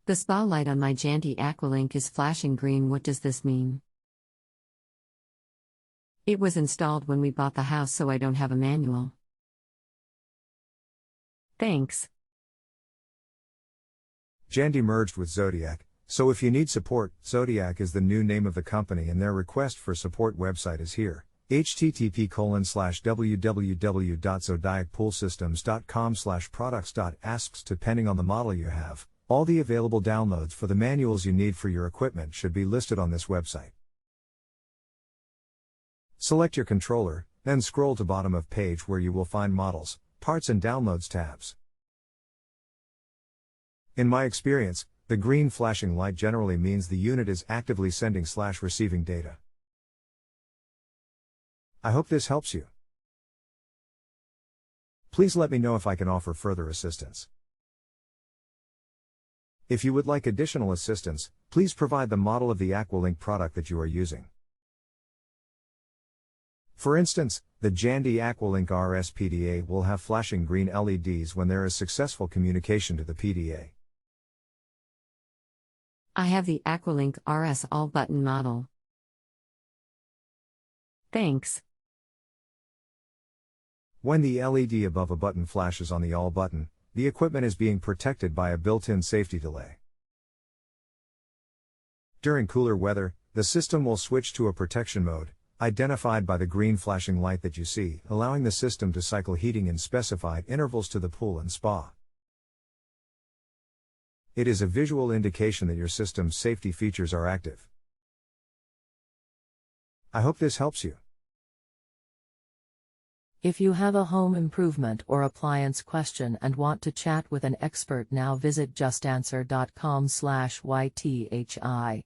The spotlight on my Jandy Aqualink is flashing green. What does this mean? It was installed when we bought the house, so I don't have a manual. Thanks. Jandy merged with Zodiac, so if you need support, Zodiac is the new name of the company and their request for support website is here. http://www.zodiacpoolsystems.com/products.asks. Depending on the model you have, all the available downloads for the manuals you need for your equipment should be listed on this website. Select your controller, then scroll to bottom of page where you will find Models, Parts and Downloads tabs. In my experience, the green flashing light generally means the unit is actively sending/receiving data. I hope this helps you. Please let me know if I can offer further assistance. If you would like additional assistance, please provide the model of the Aqualink product that you are using. For instance, the Jandy Aqualink RS PDA will have flashing green LEDs when there is successful communication to the PDA. I have the Aqualink RS All Button model. Thanks. When the LED above a button flashes on the All button, the equipment is being protected by a built-in safety delay. During cooler weather, the system will switch to a protection mode, identified by the green flashing light that you see, allowing the system to cycle heating in specified intervals to the pool and spa. It is a visual indication that your system's safety features are active. I hope this helps you. If you have a home improvement or appliance question and want to chat with an expert now, visit JustAnswer.com/YTHI.